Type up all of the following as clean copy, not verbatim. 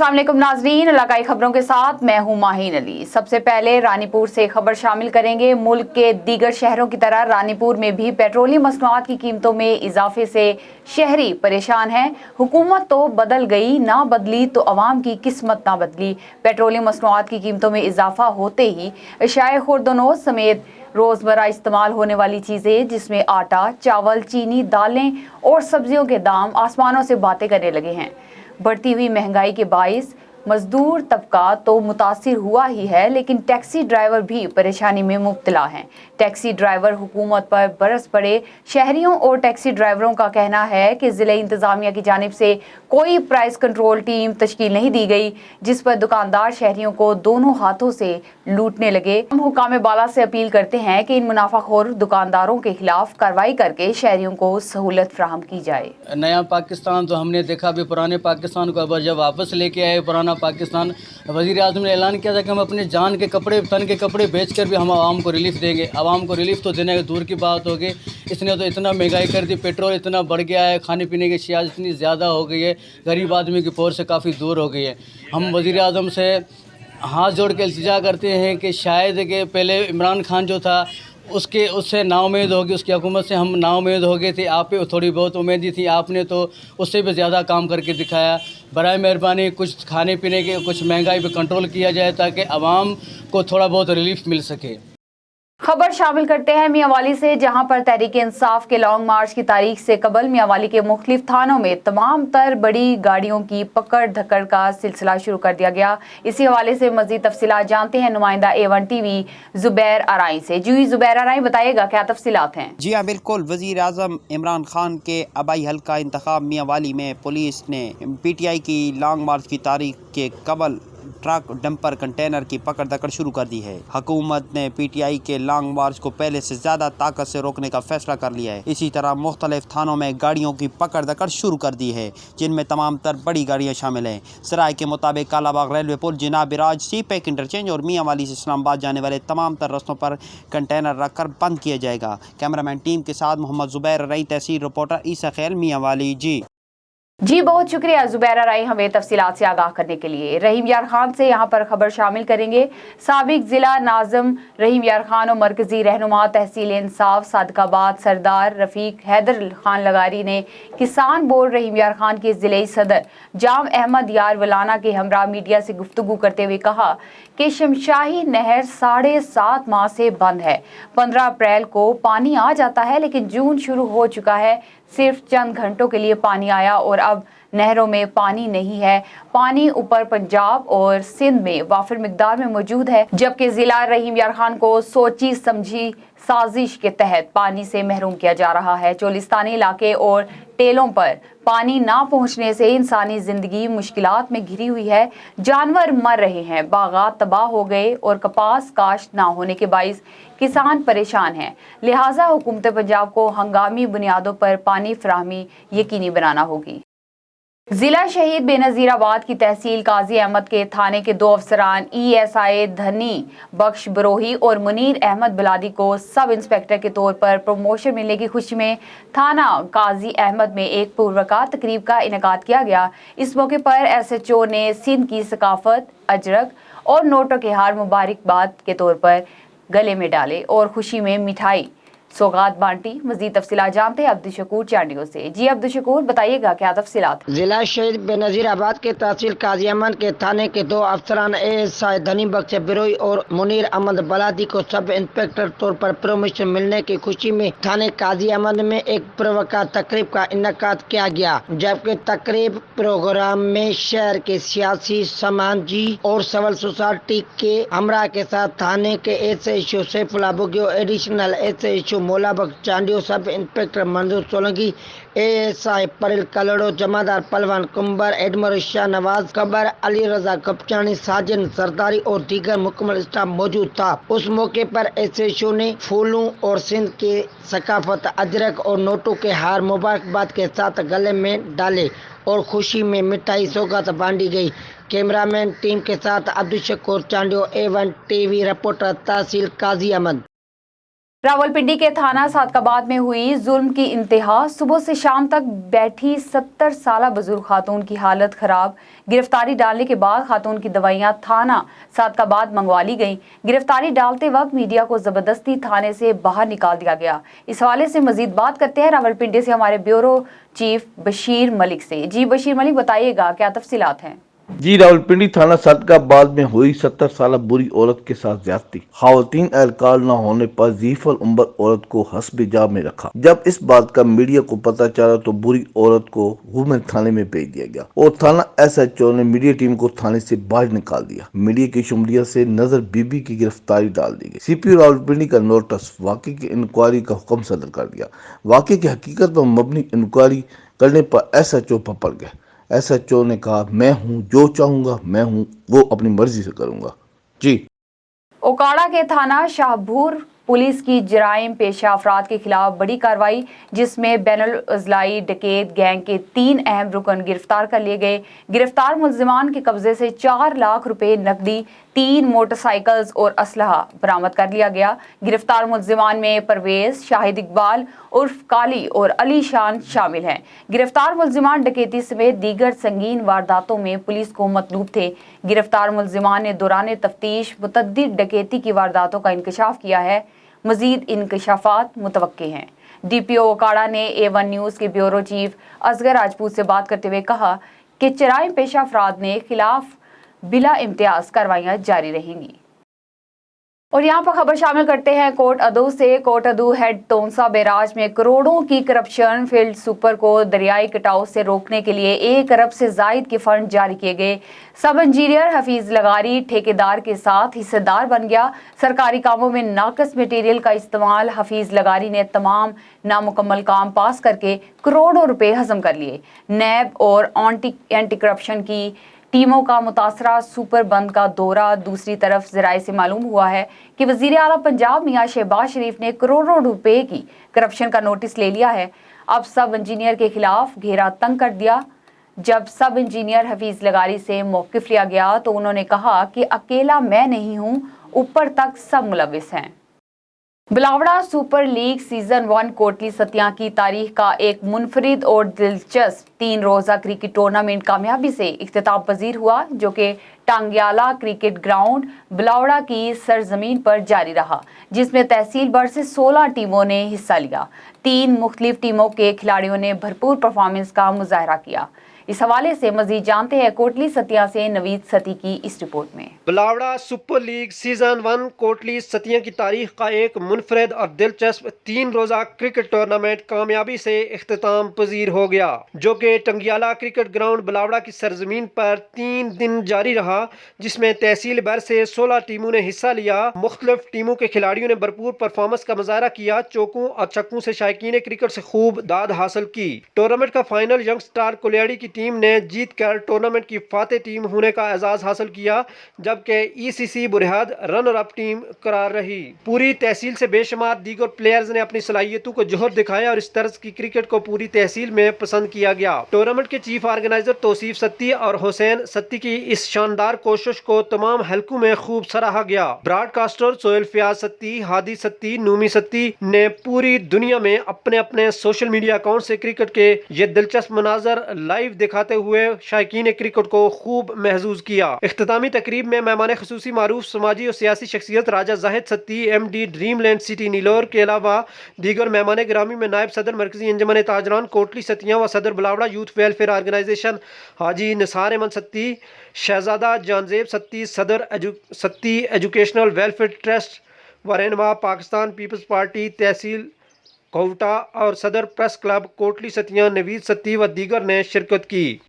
अस्सलाम वालेकुम नाजरीन, इलाकाई खबरों के साथ मैं हूं माहीन अली। सबसे पहले रानीपुर से खबर शामिल करेंगे। मुल्क के दीगर शहरों की तरह रानीपुर में भी पेट्रोलियम मसनूआत की कीमतों में इजाफे से शहरी परेशान हैं। हुकूमत तो बदल गई, ना बदली तो अवाम की किस्मत ना बदली। पेट्रोलियम मसनूआत की कीमतों में इजाफा होते ही अशाए खुर्दनोश समेत रोजमर्रा इस्तेमाल होने वाली चीजें जिसमें आटा, चावल, चीनी, दालें और सब्जियों के दाम आसमानों से बातें करने लगे हैं। बढ़ती हुई महंगाई के बाइस मजदूर तबका तो मुतासिर हुआ ही है, लेकिन टैक्सी ड्राइवर भी परेशानी में मुब्तला हैं। टैक्सी ड्राइवर हुकूमत पर बरस पड़े। शहरियों और टैक्सी ड्राइवरों का कहना है कि जिले इंतजामिया की जानिब से कोई प्राइस कंट्रोल टीम तश्कील नहीं दी गई, जिस पर दुकानदार शहरियों को दोनों हाथों से लूटने लगे। हम हुकाम बाला से अपील करते हैं कि इन मुनाफाखोर दुकानदारों के खिलाफ कार्रवाई करके शहरियों को सहूलत फराहम की जाए। नया पाकिस्तान तो हमने देखा, अभी पुराने पाकिस्तान को अब जब वापस लेके आए पुराना पाकिस्तान, वज़ीर आज़म ने ऐलान किया था कि हम अपने जान के कपड़े, तन के कपड़े बेचकर भी हम आवाम को रिलीफ देंगे। आवाम को रिलीफ तो देने दूर की बात होगी, इसने तो इतना महंगाई कर दी, पेट्रोल इतना बढ़ गया है, खाने पीने की अशिया इतनी ज़्यादा हो गई है, गरीब आदमी की पहुंच से काफ़ी दूर हो गई है। हम वज़ीर आज़म से हाथ जोड़ के इल्तिजा करते हैं कि शायद कि पहले इमरान खान जो था उससे नाउम्मीद होगी, उसकी हुकूमत से हम नाउम्मीद हो गए थे। आप पे थोड़ी बहुत उम्मीद थी, आपने तो उससे भी ज़्यादा काम करके दिखाया। बराए मेहरबानी कुछ खाने पीने के, कुछ महंगाई पे कंट्रोल किया जाए ताकि आवाम को थोड़ा बहुत रिलीफ मिल सके। खबर शामिल करते हैं मियांवाली से, जहां पर तहरीक इंसाफ के लॉन्ग मार्च की तारीख से कबल मियांवाली के मुख्तलिफ थानों में तमाम तर बड़ी गाड़ियों की पकड़ धकड़ का सिलसिला शुरू कर दिया गया। इसी हवाले से मजीद तफसीलात जानते हैं नुमाइंदा A1 TV जुबैर आराई से। जी जुबैर आराई, बताइएगा क्या तफसीलात हैं? जी हाँ बिल्कुल, वज़ीर आज़म इमरान खान के आबाई हल्का इंतखाब मियांवाली में पुलिस ने PTI की लॉन्ग मार्च की तारीख के कबल ट्रक डंपर कंटेनर की पकड़ दकड़ शुरू कर दी है। हुकूमत ने PTI के लॉन्ग मार्च को पहले से ज्यादा ताकत से रोकने का फैसला कर लिया है। इसी तरह मुख्तलिफ थानों में गाड़ियों की पकड़ दकड़ शुरू कर दी है, जिनमें तमाम तर बड़ी गाड़ियां शामिल हैं। सराय के मुताबिक कालाबाग रेलवे पुल, जिनाबिराज, सी पैक इंटरचेंज और मियांवाली से इस्लामाबाद जाने वाले तमाम तर रस्तों पर कंटेनर रखकर बंद किया जाएगा। कैमरामैन टीम के साथ मोहम्मद जुबैर रई, तहसील रिपोर्टर ईसा खैल, मियांवाली। जी बहुत शुक्रिया जुबैरा राई हमें तफसीलात से आगाह करने के लिए। रहीम यार खान से यहाँ पर खबर शामिल करेंगे। साबिक जिला नाज़िम रहीम यार खान और मरकजी रहनुमा तहसील इंसाफ सादकाबाद सरदार रफीक हैदर खान लगारी ने किसान बोर्ड रहीम यार खान के जिले सदर जाम अहमद यार वलाना के हमरा मीडिया से गुफ्तगू करते हुए कहा कि शमशाही नहर 7.5 माह से बंद है। 15 अप्रैल को पानी आ जाता है, लेकिन जून शुरू हो चुका है, सिर्फ चंद घंटों के लिए पानी आया और अब नहरों में पानी नहीं है। पानी ऊपर पंजाब और सिंध में वाफिर मिकदार में मौजूद है, जबकि जिला रहीम यार खान को सोची समझी साजिश के तहत पानी से महरूम किया जा रहा है। चोलिस्तानी इलाके और टेलों पर पानी ना पहुंचने से इंसानी जिंदगी मुश्किलात में घिरी हुई है। जानवर मर रहे हैं, बागात तबाह हो गए और कपास काश्त ना होने के बाइस किसान परेशान हैं। लिहाजा हुकूमत पंजाब को हंगामी बुनियादों पर पानी फराहमी यकीनी बनाना होगी। जिला शहीद बेनजीराबाद की तहसील काजी अहमद के थाने के 2 अफसरान ESI धनी बख्श बरोही और मुनीर अहमद बिलादी को सब इंस्पेक्टर के तौर पर प्रमोशन मिलने की खुशी में थाना काजी अहमद में एक पुरवकार तकरीब का इनेकाद किया गया। इस मौके पर SHO ने सिंध की सकाफत, अजरक और नोटों के हार मुबारकबाद के तौर पर गले में डाले और खुशी में मिठाई सौगात बांटी। मजीद तफसीलात जानते हैं अब्दुल शकूर चांडियों से। जी अब्दुल शकूर, बताइएगा क्या तफसीलात? जिला शहीद बेनजीराबाद के तहसील काजी अहमद के थाने के 2 अफसरान ASI धनी बख्श बिरोई और मुनीर अहमद बलादी को सब इंस्पेक्टर तौर पर प्रमोशन मिलने की खुशी में थाने काजी अहमद में एक पुरवकार तकरीब का इनेकाद किया गया, जबकि तकरीब प्रोग्राम में शहर के सियासी, समाजी और सिविल सोसाइटी के हमरा के साथ थाने के SHO Saifullah Bugio, additional SHO मोला बख्श चांडियो, सब इंस्पेक्टर मंजूर सोलंकी, ASI परिल कलड़ो, जमादार पलवान कुंबर, एडमर शाह नवाज कबर, अली रजा कपचानी, साजन सरदारी और दीगर मुकम्मल स्टाफ मौजूद था। उस मौके पर SHO ने फूलों और सिंध के सकाफत, अजरक और नोटों के हार मुबारकबाद के साथ गले में डाले और खुशी में मिठाई सौगात बांटी गई। कैमरामैन टीम के साथ Abdul Shakoor Chandio, A1 TV reporter तहसील काजी अहमद। रावलपिंडी के थाना सादकाबाद में हुई जुल्म की इंतहा। सुबह से शाम तक बैठी 70 साल बुजुर्ग खातून की हालत खराब। गिरफ्तारी डालने के बाद खातून की दवाइयां थाना सादकाबाद मंगवा ली गईं। गिरफ्तारी डालते वक्त मीडिया को जबरदस्ती थाने से बाहर निकाल दिया गया। इस हवाले से मजीद बात करते हैं रावलपिंडी से हमारे ब्यूरो चीफ बशीर मलिक से। जी बशीर मलिक, बताइएगा क्या तफसीलात हैं? जी, रावलपिंडी थाना सादकाबाद में हुई 70 साल बुरी औरत के साथ ज्यादती। खवातीन एहलकार न होने पर जीफल उम्र औरत को हस्ब जा में रखा। जब इस बात का मीडिया को पता चला तो बुरी औरत को वुमेन थाने में भेज दिया गया और थाना SHO ने मीडिया टीम को थाने से बाहर निकाल दिया। मीडिया की शुमलियत से नजर बीबी की गिरफ्तारी डाल दी गई। CP रावलपिंडी का नोटिस वाकई की इंक्वायरी का हुक्म सदर कर दिया। वाकई की हकीकत पर मबनी इंक्वायरी करने पर SHO पकड़ गए। SHO ने कहा, मैं हूं, जो चाहूंगा मैं हूं, वो अपनी मर्जी से करूंगा। जी। ओकाड़ा के थाना शाहपुर पुलिस की जराइम पेशा अफराद के खिलाफ बड़ी कार्रवाई, जिसमें बैनुल अजलाई डकैत गैंग के 3 अहम रुकन गिरफ्तार कर लिए गए। गिरफ्तार मुलजिमान के कब्जे से 4 लाख रुपए नकदी, 3 मोटरसाइकिल्स और असलहा बरामद कर लिया गया। गिरफ्तार मुलजिमान में परवेज, शाहिद इकबाल उर्फ काली और अली शान शामिल हैं। गिरफ्तार मुलजिमान डकैती समेत दीगर संगीन वारदातों में पुलिस को मतलूब थे। गिरफ्तार मुलजिमान ने दौरान तफ्तीश मुतअद्दिद डकैती की वारदातों का इंकशाफ किया है। मजीद इंकशाफात मुतवक्के हैं। DPO ओकाड़ा ने A1 न्यूज़ के ब्यूरो चीफ असगर राजपूत से बात करते हुए कहा कि जराइम पेशा अफराद ने खिलाफ बिला इम्तियाज कार्रवाइयां जारी रहेंगी। और यहाँ पर खबर शामिल करते हैं कोट अदू से। कोट अदू हेड तोनसा बैराज में करोड़ों की करप्शन। फील्ड सुपर को दरियाई कटाव से रोकने के लिए 1 अरब से जायद के फंड जारी किए गए। सब इंजीनियर हफीज लगारी ठेकेदार के साथ हिस्सेदार बन गया। सरकारी कामों में नाकस मटेरियल का इस्तेमाल। हफीज लगारी ने तमाम नामुकम्मल काम पास करके करोड़ों रुपए हजम कर लिए। नैब और एंटी करप्शन की टीमों का मुतासरा सुपर बंद का दौरा। दूसरी तरफ जराये से मालूम हुआ है कि वजीर आला पंजाब मियां शहबाज शरीफ ने करोड़ों रुपए की करप्शन का नोटिस ले लिया है। अब सब इंजीनियर के खिलाफ घेरा तंग कर दिया। जब सब इंजीनियर हफीज लगारी से मौकिफ लिया गया तो उन्होंने कहा कि अकेला मैं नहीं हूं, ऊपर तक सब मुलविस हैं। बिलावड़ा सुपर लीग सीजन 1 कोटली सतियां की तारीख का एक मुनफरिद और दिलचस्प 3 रोजा क्रिकेट टूर्नामेंट कामयाबी से इख्तिताम पजीर हुआ, जो कि टांगियाला क्रिकेट ग्राउंड बिलावड़ा की सरजमीन पर जारी रहा, जिसमें तहसील भर से 16 टीमों ने हिस्सा लिया। 3 मुख्तलिफ टीमों के खिलाड़ियों ने भरपूर परफॉर्मेंस का मुजाहरा किया। इस हवाले से मजीद जानते हैं कोटली सतिया से नवीद सती की इस रिपोर्ट में। बिलावड़ा सुपर लीग सीजन 1 कोटली सतिया की तारीख का एक मुनफरद और दिलचस्प 3 रोजा क्रिकेट टूर्नामेंट कामयाबी से इख्तिताम पजीर हो गया, जो कि टंगियाला क्रिकेट ग्राउंड बिलावड़ा की सरजमीन पर 3 दिन जारी रहा, जिसमें तहसील भर से 16 टीमों ने हिस्सा लिया। मुख्तलिफ टीमों के खिलाड़ियों ने भरपूर परफॉर्मेंस का मुजाहरा किया। चौकों और छक्कों से शायकीन क्रिकेट से खूब दाद हासिल की। टूर्नामेंट का फाइनल यंग स्टार कोलियाड़ी की टीम ने जीत कर टूर्नामेंट की फातेह टीम होने का एजाज हासिल किया, जबकि ECC बुरहाद रनर अप टीम करार रही। पूरी तहसील से बेशुमार दीगर प्लेयर्स ने अपनी सलाहियतों को जोहर दिखाया और इस तरह की क्रिकेट को पूरी तहसील में पसंद किया गया। टूर्नामेंट के चीफ ऑर्गेनाइजर तौसीफ सत्ती और हुसैन सत्ती की इस शानदार कोशिश को तमाम हलकों में खूब सराहा गया। ब्रॉडकास्टर सोहेल फयाज सत्ती, हादी सत्ती, नूमी सत्ती ने पूरी दुनिया में अपने अपने सोशल मीडिया अकाउंट से क्रिकेट के ये दिलचस्प मनाजर लाइव दिखाते हुए शायकीन क्रिकेट को खूब महसूस किया। इख्तितामी तकरीब में मेहमान खुसूसी मारूफ समाजी और सियासी शख्सियत Raja Zahid Satti MD Dreamland City Nilore के अलावा दीगर मेहमान गिरामी में नायब सदर मरकजी अंजमन ताजरान कोटली सतियां व सदर बिलावड़ा यूथ वेलफेयर ऑर्गेनाइजेशन हाजी निसार अहमद सत्ती, शहजादा जानजेब सत्ती, सदर सत्ती एजुकेशनल वेलफेयर ट्रस्ट व रहनुमा पाकिस्तान पीपल्स पार्टी तहसील कोटा और सदर प्रेस क्लब कोटली सतियां नवीद सत्ती व दीगर ने शिरकत की।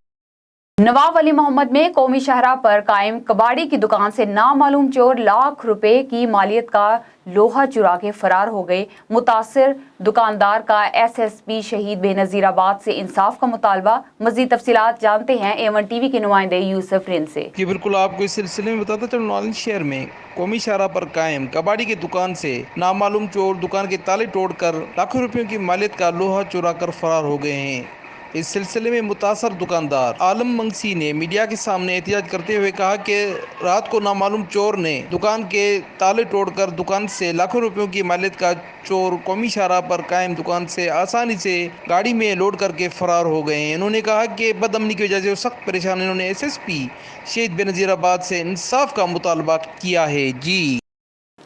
नवाब अली मोहम्मद में कौमी शाहरा पर कायम कबाड़ी की दुकान से नामालूम चोर लाख रुपए की मालियत का लोहा चुरा के फरार हो गए। मुतासिर दुकानदार का SSP शहीद बेनजीराबाद से इंसाफ का मुतालबा। मजीद तफसीलात जानते हैं A1 TV के नुमाइंदे यूसुफ रिन से। कि बिल्कुल आपको इस सिलसिले में बताता चलूं, नॉलेज शहर में कौमी शाहरा पर कायम कबाड़ी की दुकान से नामालूम चोर दुकान के ताले तोड़कर लाखों रुपयों की मालियत का लोहा चुरा कर फरार हो गए हैं। इस सिलसिले में मुतासर दुकानदार आलम मंगसी ने मीडिया के सामने एहतजाज करते हुए कहा कि रात को नामालूम चोर ने दुकान के ताले तोड़कर दुकान से लाखों रुपयों की मालियत का चोर कौमी शाहराह पर कायम दुकान से आसानी से गाड़ी में लोड करके फरार हो गए हैं। उन्होंने कहा कि बदअमनी की वजह से वो सख्त परेशान। इन्होंने एसएसपी शहीद बेनज़ीराबाद से इंसाफ का मुतालबा किया है। जी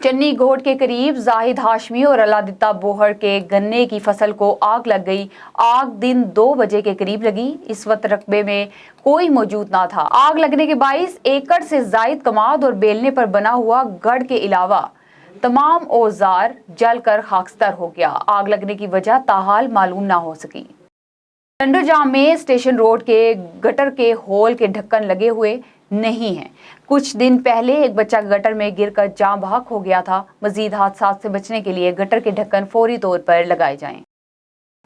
चन्नी घोट के करीब जाहिद हाशमी और अलादिता बोहर के गन्ने की फसल को आग लग गई। आग दिन 2 बजे के करीब लगी। इस वक्त रकबे में कोई मौजूद ना था। आग लगने के बाइस एकड़ से जायद कमाद और बेलने पर बना हुआ गढ़ के अलावा तमाम औजार जलकर खाकस्तर हो गया। आग लगने की वजह ताहाल मालूम ना हो सकी। टंडोजाम में स्टेशन रोड के गटर के होल के ढक्कन लगे हुए नहीं है। कुछ दिन पहले एक बच्चा गटर में गिरकर जान बहक हो गया था। मजीद हादसा से बचने के लिए गटर के ढक्कन फौरी तौर पर लगाए जाएं।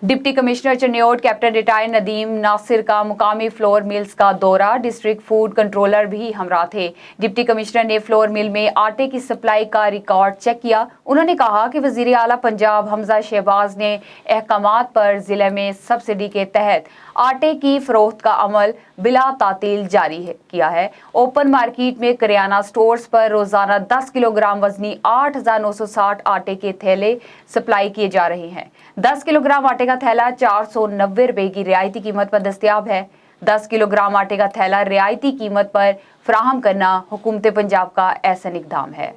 Deputy commissioner Chiniot captain retired Nadeem Nasir का मुकामी फ्लोर मिल्स का दौरा। डिस्ट्रिक्ट फूड कंट्रोलर भी हमरा थे। डिप्टी कमिश्नर ने फ्लोर मिल में आटे की सप्लाई का रिकॉर्ड चेक किया। उन्होंने कहा कि वजीर आला पंजाब हमजा शहबाज ने अहकामात पर जिले में सब्सिडी के तहत आटे की फरोख्त का अमल बिला तातील जारी किया है। ओपन मार्केट में करियाना स्टोर्स पर रोजाना 10 किलोग्राम वजनी 8,960 आटे के थैले सप्लाई किए जा रहे हैं। 10 किलोग्राम आटे का थैला 490 रुपए की रियायती कीमत पर दस्तयाब है। 10 किलोग्राम आटे का थैला रियायती कीमत पर फराहम करना हुकूमत पंजाब का ऐसा इक़दाम है।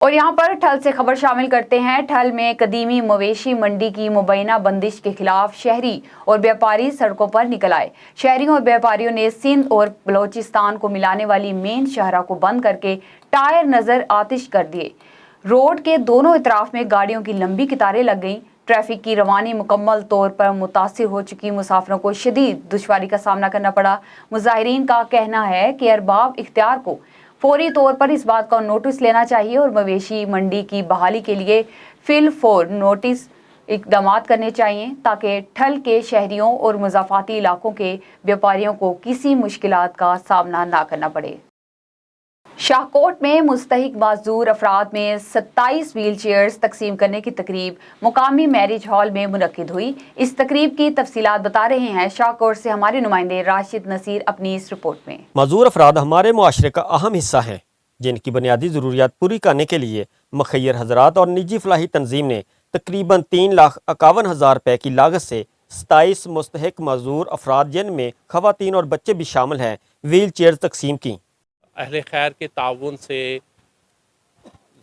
और यहाँ पर ठल से खबर शामिल करते हैं। ठल में कदीमी मवेशी मंडी की मुबैना बंदिश के खिलाफ शहरी और व्यापारी सड़कों पर निकल आए। शहरियों और व्यापारियों ने सिंध और बलोचिस्तान को मिलाने वाली मेन शाहराह को बंद करके टायर नजर आतिश कर दिए। रोड के दोनों इतराफ में गाड़ियों की लंबी कतारें लग गईं। ट्रैफिक की रवानी मुकम्मल तौर पर मुतासिर हो चुकी मुसाफिरों को शदीद दुश्वारी का सामना करना पड़ा। मुजाहिरीन का कहना है कि अरबाब इख्तियार को फौरी तौर पर इस बात का नोटिस लेना चाहिए और मवेशी मंडी की बहाली के लिए फिल फौर नोटिस इकदाम करने चाहिए ताकि ठल के शहरियों और मुजाफाती इलाकों के व्यापारियों को किसी मुश्किलात का सामना ना करना पड़े। शाहकोट में मुस्तहिक माजूर अफराद में 27 व्हील चेयर्स तकसीम करने की तकरीब मुकामी मैरिज हॉल में मुनक्किद हुई। इस तकरीब की तफसीलात बता रहे हैं शाहकोट से हमारे नुमाइंदे राशिद नसीर अपनी इस रिपोर्ट में। माजूर अफराद हमारे मुआशरे का अहम हिस्सा हैं जिनकी बुनियादी ज़रूरियात पूरी करने के लिए मुखैर हजरात और निजी फलाही तंजीम ने तकरीबन 3,51,000 रुपये की लागत से 27 मुस्तहिक माजूर अफराद जिनमें ख़वातीन और बच्चे भी शामिल हैं व्हील चेयर तकसीम की। अहले खैर के ताउन से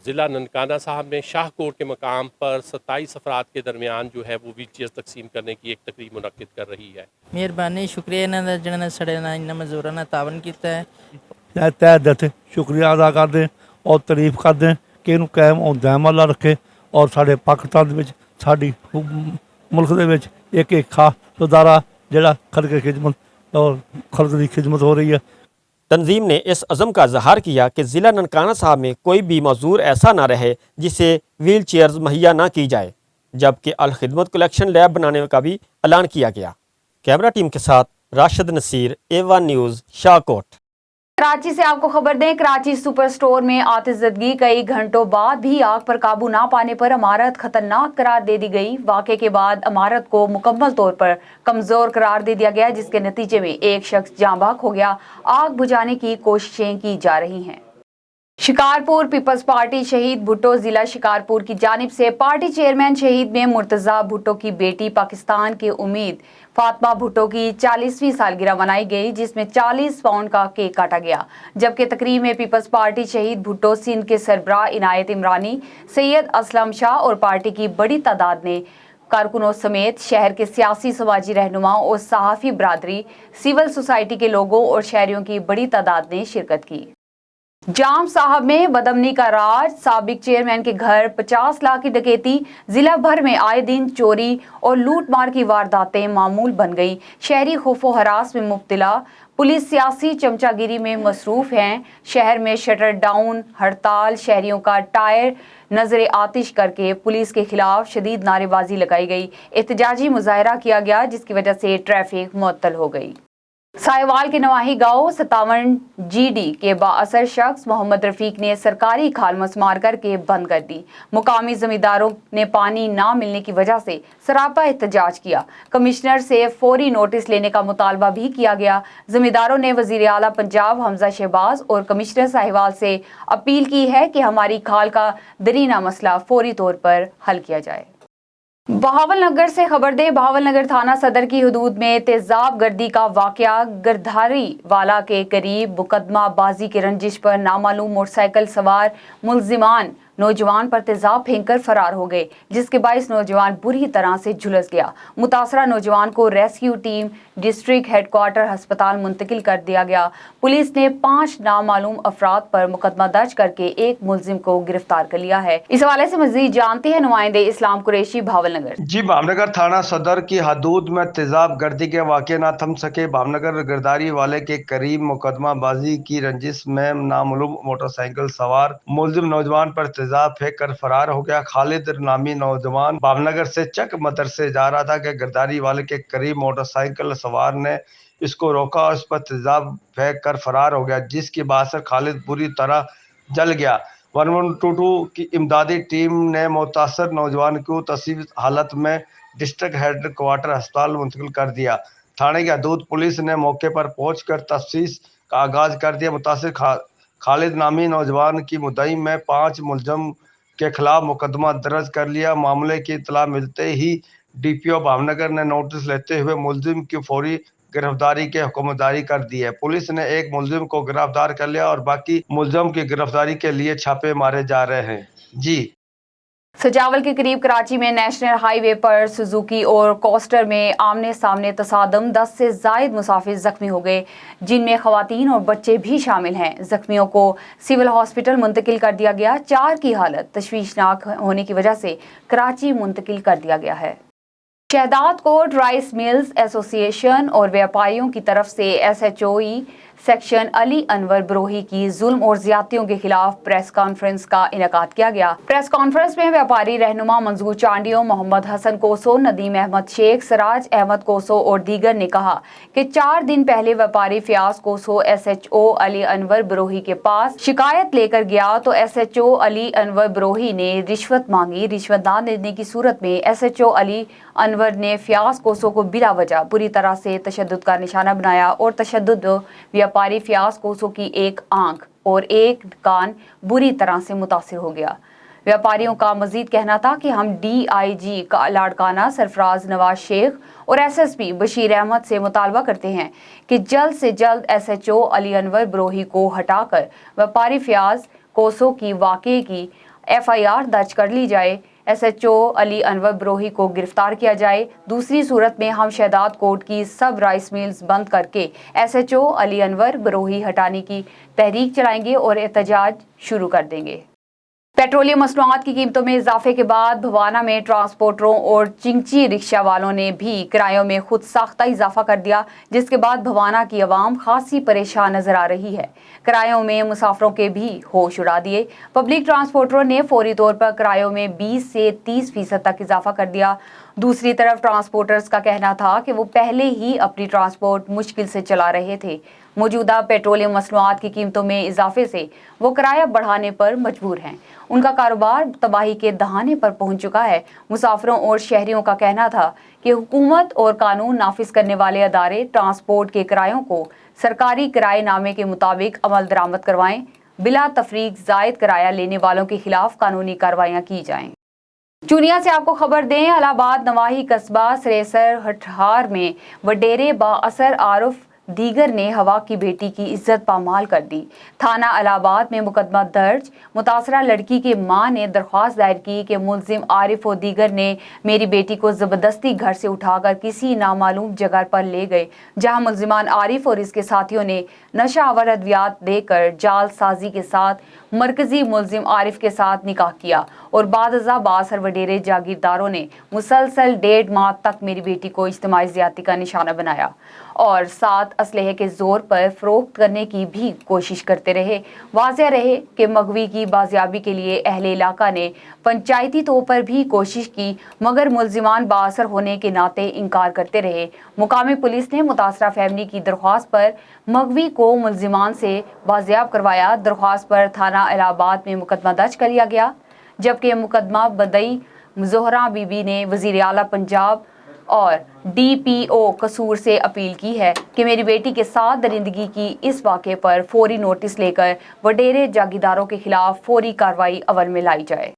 ज़िला ननकाना साहब में शाहकोट के मकाम पर 27 अफराद के दरमियान जो है वो व्हील चेयर तकसीम करने की एक तकरीब मुनक्किद कर रही है। मेहरबानी शुक्रिया इन्होंने जिन्होंने साढ़े नाल इन्ना मजदूरां नाल तावन किया है। तह दिल से शुक्रिया अदा करते और तारीफ करते कि इनू कायम और दायम अल्लाह रखे और साढ़े पाकिस्तान दे विच साडी मुल्क दे विच एक खास अदारा जिहड़ा खल्क की खिदमत और खल्क की खिदमत हो रही है। तंजीम ने इस अज़म का इजहार किया कि ज़िला ननकाना साहब में कोई भी मजदूर ऐसा ना रहे जिसे व्हील चेयर्स मुहैया ना की जाए, जबकि अल खिदमत कलेक्शन लैब बनाने का भी ऐलान किया गया। कैमरा टीम के साथ राशिद नसीर, A1 न्यूज़, शाहकोट। कराची से आपको खबर दें, कराची सुपर स्टोर में आतिशज़दगी कई घंटों बाद भी आग पर काबू ना पाने पर इमारत खतरनाक करार दे दी गई। वाक़े के बाद इमारत को मुकम्मल तौर पर कमज़ोर करार दे दिया गया, जिसके नतीजे में एक शख्स जाँ बहक हो गया। आग बुझाने की कोशिशें की जा रही हैं। शिकारपुर पीपल्स पार्टी शहीद भुट्टो जिला शिकारपुर की जानिब से पार्टी चेयरमैन शहीद में मुर्तज़ा भुट्टो की बेटी पाकिस्तान के उम्मीद फातिमा भुट्टो की 40वीं सालगिरह मनाई गई, जिसमें 40 पाउंड का केक काटा गया। जबकि तकरीब में पीपल्स पार्टी शहीद भुट्टो सिंध के सरबराह इनायत इमरानी, सैयद असलम शाह और पार्टी की बड़ी तादाद ने कारकुनों समेत शहर के सियासी समाजी रहनुमाओं और सहाफ़ी बरादरी, सिविल सोसाइटी के लोगों और शहरियों की बड़ी तादाद ने शिरकत की। जाम साहब में बदअमनी का राज, साबिक चेयरमैन के घर 50 लाख की डकैती, जिला भर में आए दिन चोरी और लूट मार की वारदातें मामूल बन गई। शहरी खौफो हरास में मुब्तला, पुलिस सियासी चमचागिरी में मसरूफ हैं। शहर में शटर डाउन, हड़ताल, शहरियों का टायर नजर आतिश करके पुलिस के खिलाफ शदीद नारेबाजी लगाई गई। एहतजाजी मुजाहरा किया गया, जिसकी वजह से ट्रैफिक मुअत्तल हो गई। साहिवाल के नवाही गांव 57 GD के बाअसर शख्स मोहम्मद रफीक ने सरकारी खाल मसमार करके बंद कर दी। मुकामी जमींदारों ने पानी ना मिलने की वजह से सरापा एहतजाज किया। कमिश्नर से फौरी नोटिस लेने का मुतालबा भी किया गया। जमींदारों ने वजीर आला पंजाब हमजा शहबाज और कमिश्नर साहिवाल से अपील की है कि हमारी खाल का दरीना मसला फौरी तौर पर हल किया जाए। बहावलनगर से खबर दे, बहावलनगर थाना सदर की हदूद में तेजाब गर्दी का वाकया। गिरधारी वाला के करीब मुकदमा बाजी की रंजिश पर नामालूम मोटरसाइकिल सवार मुलजिमान नौजवान पर तेजाब फेंककर फरार हो गए, जिसके बाइस नौजवान बुरी तरह से झुलस गया। मुतासरा नौजवान को रेस्क्यू टीम डिस्ट्रिक्ट हेडक्वार्टर अस्पताल मुंतकिल कर दिया गया। पुलिस ने 5 नामालूम अफराद पर मुकदमा दर्ज करके एक मुलजिम को गिरफ्तार कर लिया है। इस हवाले से मजीद जानते हैं नुमाइंदे इस्लाम कुरैशी भावलनगर। जी, भावनगर थाना सदर की हदूद में तेजाब गर्दी के वाक़े न थम सके। भावनगर गिरदारी वाले के करीब मुकदमा बाजी की रंजिश में नामालूम मोटरसाइकिल सवार मुलजिम नौजवान पर तेजाब फेंक कर फरार हो गया। खालिद नामी नौजवान भावनगर से चक मदरसे जा रहा था कि गिरदारी वाले के करीब मोटरसाइकिल सवार ने इसको रोका और इस पर तेजाब फेंक कर फरार हो गया, जिसकी बात से खालिद बुरी तरह जल गया। 1122 की इमदादी टीम ने मुतासर नौजवान को तसीब हालत में डिस्ट्रिक्ट हेडक्वार्टर अस्पताल मुंतकिल कर दिया। थाने की हदूद पुलिस ने मौके पर पहुंचकर तफ्तीश का आगाज कर दिया। मुतासर खालिद नामी नौजवान की मुद्दई में 5 मुलजम के खिलाफ मुकदमा दर्ज कर लिया। मामले की इतला मिलते ही DPO भावनगर ने नोटिस लेते हुए मुलजिम की फौरी गिरफ्तारी के हुक्म जारी कर दी है। पुलिस ने एक मुलजिम को गिरफ्तार कर लिया और बाकी मुलजिम की गिरफ्तारी के लिए छापे मारे जा रहे हैं। जी, सजावल के करीब कराची में नेशनल हाईवे पर सुजुकी और कोस्टर में आमने सामने तसादम, 10 से जायद मुसाफिर जख्मी हो गए, जिनमें खवातीन और बच्चे भी शामिल हैं। जख्मियों को सिविल हॉस्पिटल मुंतकिल कर दिया गया। 4 की हालत तशवीशनाक होने की वजह से कराची मुंतकिल कर दिया गया है। Shahdadkot rice mills association और व्यापारियों की तरफ से SHOE सेक्शन अली अनवर बरोही की जुल्म और ज्यादतियों के खिलाफ प्रेस कॉन्फ्रेंस का इनेकाद किया गया। प्रेस कॉन्फ्रेंस में व्यापारी रहनुमा मंजूर चांडियों, मोहम्मद हसन कोसो, नदीम अहमद शेख, सराज अहमद कोसो और दीगर ने कहा कि 4 दिन पहले व्यापारी फयाज कोसो SHO अली अनवर बरोही के पास शिकायत लेकर गया तो SHO अली अनवर बरोही ने रिश्वत मांगी। रिश्वत न देने की सूरत में SHO अली अनवर ने फयाज कोसो को बिला वजह बुरी तरह से तशद्दुद का निशाना बनाया और तशद्दुद व्यापारी फयाज कोसो की एक आंख और एक कान बुरी तरह से मुतासिर हो गया। व्यापारियों का मजीद कहना था कि हम DIG का लाड़काना सरफराज नवाज शेख और SSP बशीर अहमद से मुतालबा करते हैं कि जल्द से जल्द SHO अली अनवर बरोही को हटाकर व्यापारी फयाज कोसो की वाक़े की FIR दर्ज कर ली जाए, SHO अली अनवर बरोही को गिरफ्तार किया जाए। दूसरी सूरत में हम शहदाद कोर्ट की सब राइस मिल्स बंद करके SHO अली अनवर बरोही हटाने की तहरीक चलाएंगे और एहतजाज शुरू कर देंगे। पेट्रोलियम मसनूआत की कीमतों में इजाफे के बाद भवाना में ट्रांसपोर्टरों और चिंची रिक्शा वालों ने भी किरायों में खुद साख्ता इजाफा कर दिया, जिसके बाद भवाना की आवाम खासी परेशान नजर आ रही है। किरायों में मुसाफरों के भी होश उड़ा दिए। पब्लिक ट्रांसपोर्टरों ने फौरी तौर पर किरायों में 20 से 30% तक इजाफा कर दिया। दूसरी तरफ ट्रांसपोर्टर्स का कहना था कि वो पहले ही अपनी ट्रांसपोर्ट मुश्किल से चला रहे थे। मौजूदा पेट्रोलियम मसनूआत की कीमतों में इजाफे से वो किराया बढ़ाने पर मजबूर हैं। उनका कारोबार तबाही के दहाने पर पहुंच चुका है। मुसाफिरों और शहरियों का कहना था कि हुकूमत और कानून नाफिज करने वाले अदारे ट्रांसपोर्ट के किरायों को सरकारी किराए नामे के मुताबिक अमल दरामद करवाएं, बिला तफरीक जायद किराया लेने वालों के खिलाफ कानूनी कार्रवाइयां की जाएं। चुनिया से आपको खबर दें, इलाहाबाद नवाही कस्बा सरेसर हटहार में वडेरे बाअसर आरिफ दीगर ने हवा की बेटी की इज्जत पामाल कर दी। थाना इलाहाबाद में मुकदमा दर्ज। मुतासरा लड़की की मां ने दरख्वास्त दायर की कि मुलजिम आरिफ और दीगर ने मेरी बेटी को जबरदस्ती घर से उठाकर किसी नामालूम जगह पर ले गए, जहां मुलजिमान आरिफ और इसके साथियों ने नशा आवर अद्वियात देकर जाल साजी के साथ मरकजी मुलजिम आरिफ के साथ निकाह किया और बादजा बासर वडेरे जागीरदारों ने मुसलसल 1.5 माह तक मेरी बेटी को इज्तिमाई ज्यादती का निशाना बनाया और साथ असलहे के जोर पर फरोख्त करने की भी कोशिश करते रहे। वाज़ेह रहे कि मगवी की बाजियाबी के लिए अहले इलाका ने पंचायती तौर पर भी कोशिश की, मगर मुलजिमान बाअसर होने के नाते इनकार करते रहे। मुकामी पुलिस ने मुतासरा फैमिली की दरख्वास्त पर मगवी को मुलजिमान से बाजियाब करवाया। दरख्वास्त पर थाना इलाहाबाद में मुकदमा दर्ज कर लिया गया, जबकि मुकदमा बदई ज़ोहरा बीबी ने वज़ीर आला पंजाब और DPO कसूर से अपील की है कि मेरी बेटी के साथ दरिंदगी की इस वाक़े पर फौरी नोटिस लेकर वडेरे जागीरदारों के खिलाफ फौरी कार्रवाई अमल में लाई जाए।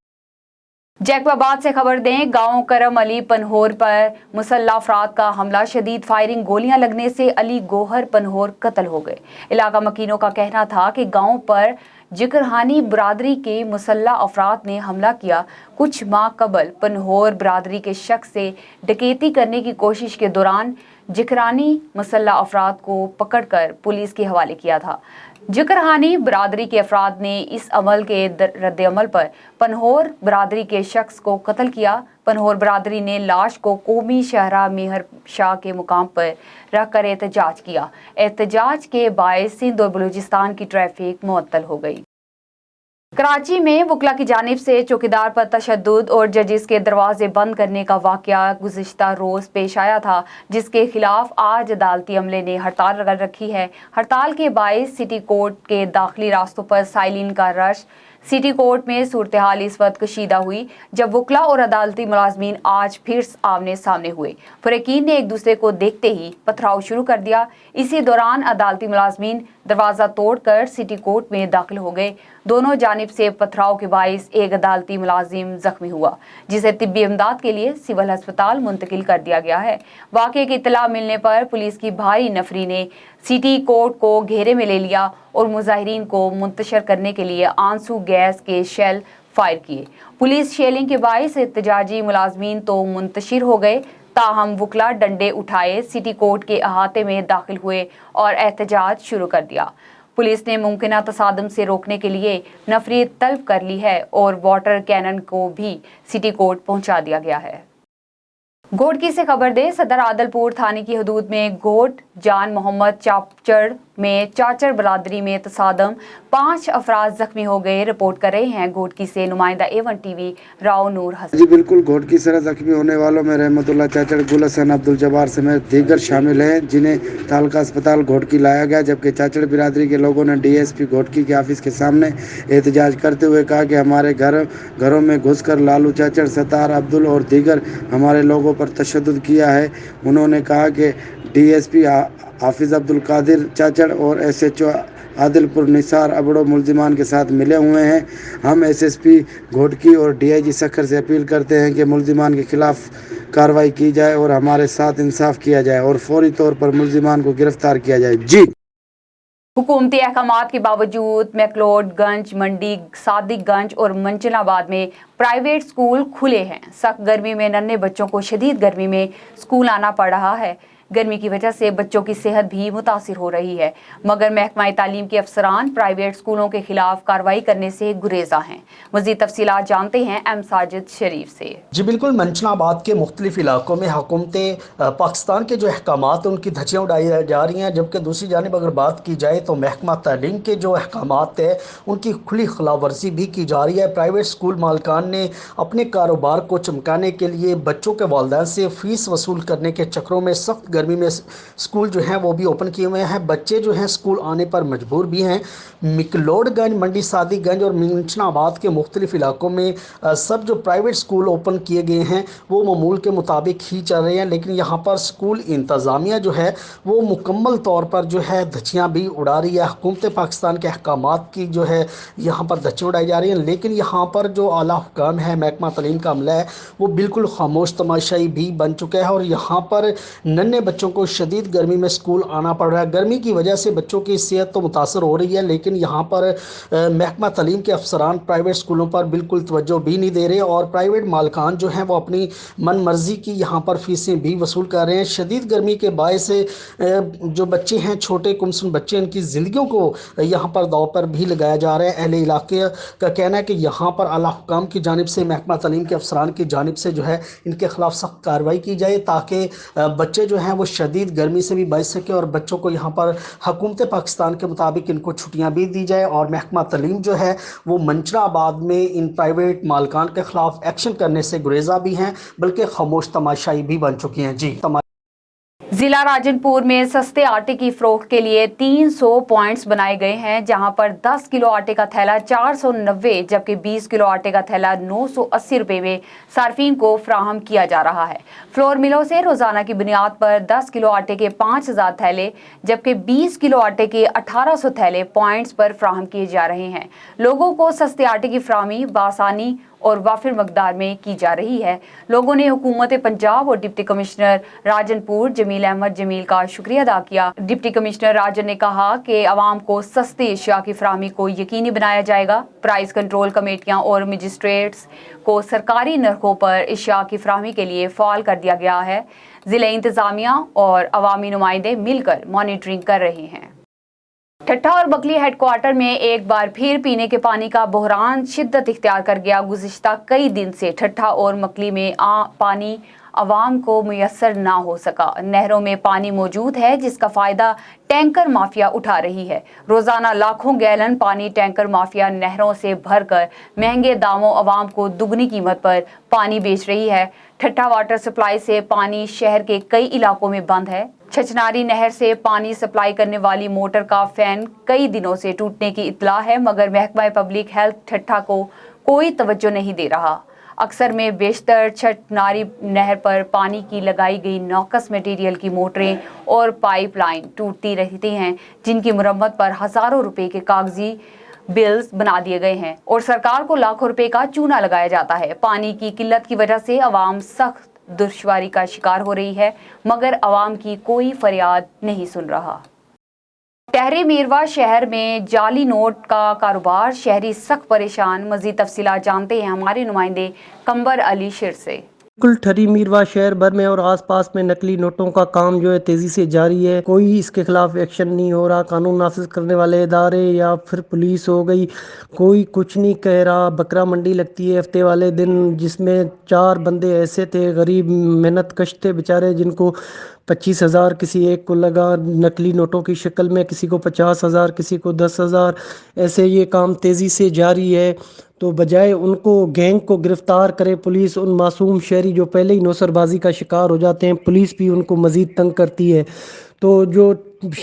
जैकबाबाद से खबर दें, गांव करम अली पनहोर पर मुसल्लह अफराद का हमला, शदीद फायरिंग, गोलियां लगने से अली गोहर पनहोर कत्ल हो गए। इलाका मकीनों का कहना था कि गांव पर जिकरहानी बरादरी के मुसल्लह अफराद ने हमला किया। कुछ माह कबल पनहोर बरादरी के शख्स से डकैती करने की कोशिश के दौरान जिकरानी मुसल्लह अफराद को पकड़कर पुलिस के हवाले किया था। जिकरहानी बरादरी के अफराद ने इस अमल के रद्द-ए-अमल पर पनहोर बरादरी के शख्स को कत्ल किया। पनहोर बरादरी ने लाश को कौमी शहरा मेहर शाह के मुकाम पर रखकर एहतजाज किया। एहतजाज के बायस सिंध और बलूचिस्तान की ट्रैफिक मुअत्तल हो गई। कराची में वकला की जानिब से चौकीदार पर तशद्दुद और जजिस के दरवाजे बंद करने का वाक़या गुज़िश्ता रोज़ पेश आया था, जिसके खिलाफ आज अदालती अमले ने हड़ताल रखी है। हड़ताल के बायस सिटी कोर्ट के दाखिली रास्तों पर साइलिन का रश। सिटी कोर्ट में सूरत हाल इस वक्त कशीदा हुई जब वकला और अदालती मुलाजमीन आज फिर आमने सामने हुए। फरीकीन ने एक दूसरे को देखते ही पथराव शुरू कर दिया। इसी दौरान अदालती मुलाजमीन दरवाज़ा तोड़कर सिटी कोर्ट में दाखिल हो गए। दोनों जानिब से पथराव के बाइस एक अदालती मुलाजिम जख्मी हुआ, जिसे तिब्बी इमदाद के लिए सिविल अस्पताल मुंतकिल कर दिया गया है। वाक़े की इत्तला मिलने पर पुलिस की भारी नफरी ने सिटी कोर्ट को घेरे में ले लिया और मुजाहिरीन को मुंतशर करने के लिए आंसू गैस के शेल फायर किए। पुलिस शेलिंग के बाइस एहतजाजी मुलाजमीन तो मुंतशिर हो गए, ताहम वकला डंडे उठाए सिटी कोर्ट के अहाते में दाखिल हुए और एहतजाज शुरू कर दिया। पुलिस ने मुमकिना तसादम से रोकने के लिए नफरी तलब कर ली है और वाटर कैनन को भी सिटी कोर्ट पहुंचा दिया गया है। घोटकी से खबर दे, सदर आदलपुर थाने की हदूद में घोट जान मोहम्मद चाचड़ में चाचड़ बरादरी में तसादम, 5 अफराद जख्मी हो गए। रिपोर्ट कर रहे हैं घोटकी से नुमाइंदा A1 TV राव नूर हसन। जी बिल्कुल, घोटकी से जख्मी होने वालों में रहमतुल्लाह चाचड़, गुल हसन, अब्दुल जब्बार समेत दीगर शामिल हैं, जिन्हें तालका अस्पताल घोटकी लाया गया। जबकि चाचड़ बिरादरी के लोगों ने DSP घोटकी के ऑफिस के सामने एहतजाज करते हुए कहा कि हमारे घरों में घुसकर लालू चाचड़, सतार, अब्दुल और दीगर हमारे लोगों पर तशद्दुद किया है। उन्होंने कहा कि DSP हाफिज अब्दुल कादिर चाचड़ और SHO आदिलपुर निसार अबड़ो मुलजिमान के साथ मिले हुए हैं। हम SSP घोटकी और DIG सखर से अपील करते हैं कि मुलजिमान के खिलाफ कार्रवाई की जाए और हमारे साथ इंसाफ किया जाए और फौरी तौर पर मुलजिमान को गिरफ्तार किया जाए। जी। हुकूमती अहकामात के बावजूद मैकलोडगंज, मंडी, सादिकगंज और मंचनाबाद में प्राइवेट स्कूल खुले हैं। सख्त गर्मी में नन्हे बच्चों को शदीद गर्मी में स्कूल आना पड़ रहा है। गर्मी की वजह से बच्चों की सेहत भी मुतासिर हो रही है, मगर महकमा तालीम के अफसरान प्राइवेट स्कूलों के खिलाफ कार्रवाई करने से गुरेजा हैं। मज़ीद तफसीलात जानते हैं M साजिद शरीफ से। जी बिल्कुल, मंचनाबाद के मुख्तलिफ इलाकों में हुकूमत पाकिस्तान के जो अहकामात उनकी धज्जियाँ उड़ाई जा रही हैं, जबकि दूसरी जानिब अगर बात की जाए तो महकमा तालीम के जो अहकामात है उनकी खुली खिलाफवर्जी भी की जा रही है। प्राइवेट स्कूल मालकान ने अपने कारोबार को चमकाने के लिए बच्चों के वालिदैन से फ़ीस वसूल करने के चक्रों में सख्त गर्मी में स्कूल जो हैं वो भी ओपन किए हुए हैं। बच्चे जो हैं स्कूल आने पर मजबूर भी हैं। मिकलोडगंज, मंडी, सादिकगंज और मंचनाबाद के मुख्तलिफ इलाकों में सब जो प्राइवेट स्कूल ओपन किए गए हैं वो मामूल के मुताबिक ही चल रहे हैं, लेकिन यहाँ पर स्कूल इंतज़ामिया जो है वो मुकम्मल तौर पर जो है धज्जियाँ भी उड़ा रही है। हुकूमत पाकिस्तान के अहकामात की जो है यहाँ पर धज्जियाँ उड़ाई जा रही हैं, लेकिन यहाँ पर जो आला हुकाम है, महकमा तालीम का अमला है, वो बिल्कुल खामोश तमाशाई भी बन चुका है और यहाँ पर नन्हे बच्चों को शदीद गर्मी में स्कूल आना पड़ रहा है। गर्मी की वजह से बच्चों की सेहत तो मुतासर हो रही है, लेकिन यहाँ पर महकमा तालीम के अफसरान प्राइवेट स्कूलों पर बिल्कुल तवज्जो भी नहीं दे रहे और प्राइवेट मालकान जो हैं वो अपनी मन मर्जी की यहाँ पर फीसें भी वसूल कर रहे हैं। शदीद गर्मी के बायस जो बच्चे हैं, छोटे कुमसुम बच्चे, इनकी ज़िंदगियों को यहाँ पर दाव पर भी लगाया जा रहा है। अहले इलाके का कहना है कि यहाँ पर आला हुकाम की जानिब से, महकमा तालीम के अफसरान की जानिब से जो है इनके खिलाफ सख्त कार्रवाई की जाए ताकि बच्चे जो हैं وہ شدید گرمی سے بھی بچ سکے اور بچوں کو یہاں پر حکومت پاکستان کے مطابق ان کو چھٹیاں بھی دی جائے، اور محکمہ تعلیم جو ہے وہ منچرا آباد میں ان پرائیویٹ مالکان کے خلاف ایکشن کرنے سے گریزہ بھی ہیں، بلکہ خاموش تماشائی بھی بن چکی ہیں۔ جی ضلع راجن پور میں سستے آٹے کی فروخت کے لیے 300 پوائنٹس بنائے گئے ہیں، جہاں پر 10 کلو آٹے کا تھیلا 490 جبکہ 20 کلو آٹے کا تھیلا 980 روپے میں صارفین کو فراہم کیا جا رہا ہے۔ فلور ملوں سے روزانہ کی بنیاد پر 10 کلو آٹے کے 5000 تھیلے جبکہ 20 کلو آٹے کے 1800 تھیلے پوائنٹس پر فراہم کیے جا رہے ہیں۔ لوگوں کو سستے آٹے کی فراہمی بآسانی اور وافر مقدار میں کی جا رہی ہے۔ لوگوں نے حکومت پنجاب اور ڈپٹی کمشنر راجن پور جمیل احمد جمیل کا شکریہ ادا کیا۔ ڈپٹی کمشنر راجن نے کہا کہ عوام کو سستی اشیاء کی فراہمی کو یقینی بنایا جائے گا۔ پرائز کنٹرول کمیٹیاں اور مجسٹریٹس کو سرکاری نرخوں پر اشیاء کی فراہمی کے لیے فعال کر دیا گیا ہے۔ ضلع انتظامیہ اور عوامی نمائندے مل کر مانیٹرنگ کر رہے ہیں۔ ٹھٹھا اور بکلی ہیڈ کوارٹر میں ایک بار پھر پینے کے پانی کا بحران شدت اختیار کر گیا۔ گزشتہ کئی دن سے ٹھٹھا اور مکلی میں پانی عوام کو میسر نہ ہو سکا۔ نہروں میں پانی موجود ہے جس کا فائدہ ٹینکر مافیا اٹھا رہی ہے۔ روزانہ لاکھوں گیلن پانی ٹینکر مافیا نہروں سے بھر کر مہنگے داموں عوام کو دگنی قیمت پر پانی بیچ رہی ہے۔ ٹھٹھا واٹر سپلائی سے پانی شہر کے کئی علاقوں میں بند ہے۔ چھچناری نہر سے پانی سپلائی کرنے والی موٹر کا فین کئی دنوں سے ٹوٹنے کی اطلاع ہے، مگر محکمہ پبلک ہیلتھ ٹھٹھا کو کوئی توجہ نہیں دے رہا۔ اکثر میں بیشتر چھچناری نہر پر پانی کی لگائی گئی ناقص میٹیریل کی موٹریں اور پائپ لائن ٹوٹتی رہتی ہیں، جن کی مرمت پر ہزاروں روپے کے کاغذی بلز بنا دیے گئے ہیں اور سرکار کو لاکھوں روپے کا چونا لگایا جاتا ہے۔ پانی کی قلت کی وجہ سے عوام سخت دشواری کا شکار ہو رہی ہے، مگر عوام کی کوئی فریاد نہیں سن رہا۔ ٹہری میروا شہر میں جعلی نوٹ کا کاروبار، شہری سخت پریشان۔ مزید تفصیلات جانتے ہیں ہمارے نمائندے قمبر علی شیر سے۔ بالکل ٹھری میروا شہر بھر میں اور آس پاس میں نقلی نوٹوں کا کام جو ہے تیزی سے جاری ہے۔ کوئی اس کے خلاف ایکشن نہیں ہو رہا۔ قانون نافذ کرنے والے ادارے یا پھر پولیس ہو گئی، کوئی کچھ نہیں کہہ رہا۔ بکرا منڈی لگتی ہے ہفتے والے دن، جس میں 4 بندے ایسے تھے غریب محنت کش تھے بیچارے، جن کو 25,000 کسی ایک کو لگا نقلی نوٹوں کی شکل میں، کسی کو 50,000، کسی کو 10,000، ایسے یہ کام تیزی سے جاری ہے۔ تو بجائے ان کو گینگ کو گرفتار کرے پولیس، ان معصوم شہری جو پہلے ہی نوسر بازی کا شکار ہو جاتے ہیں، پولیس بھی ان کو مزید تنگ کرتی ہے۔ تو جو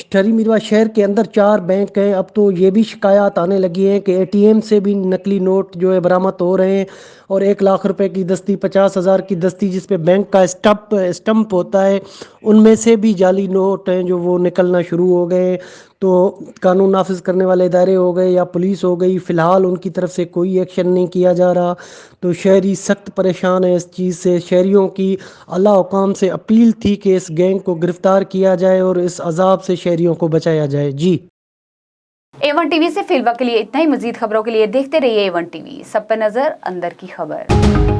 ٹھری میروا شہر کے اندر 4 بینک ہیں، اب تو یہ بھی شکایات آنے لگی ہیں کہ ATM سے بھی نقلی نوٹ جو ہے برآمد ہو رہے ہیں، اور 1 لاکھ روپے کی دستی، 50,000 کی دستی جس پہ بینک کا اسٹمپ ہوتا ہے، ان میں سے بھی جعلی نوٹ ہیں جو وہ نکلنا شروع ہو گئے ہیں۔ تو قانون نافذ کرنے والے ادارے ہو گئے یا پولیس ہو گئی، فی الحال ان کی طرف سے کوئی ایکشن نہیں کیا جا رہا۔ تو شہری سخت پریشان ہیں اس چیز سے۔ شہریوں کی اعلیٰ حکام سے اپیل تھی کہ اس گینگ کو گرفتار کیا جائے اور اس عذاب سے شہریوں کو بچایا جائے۔ جی A1 ٹی وی سے فی الوقت کے لیے اتنا ہی۔ مزید خبروں کے لیے دیکھتے رہیے A1 ٹی وی۔ سب پہ نظر، اندر کی خبر۔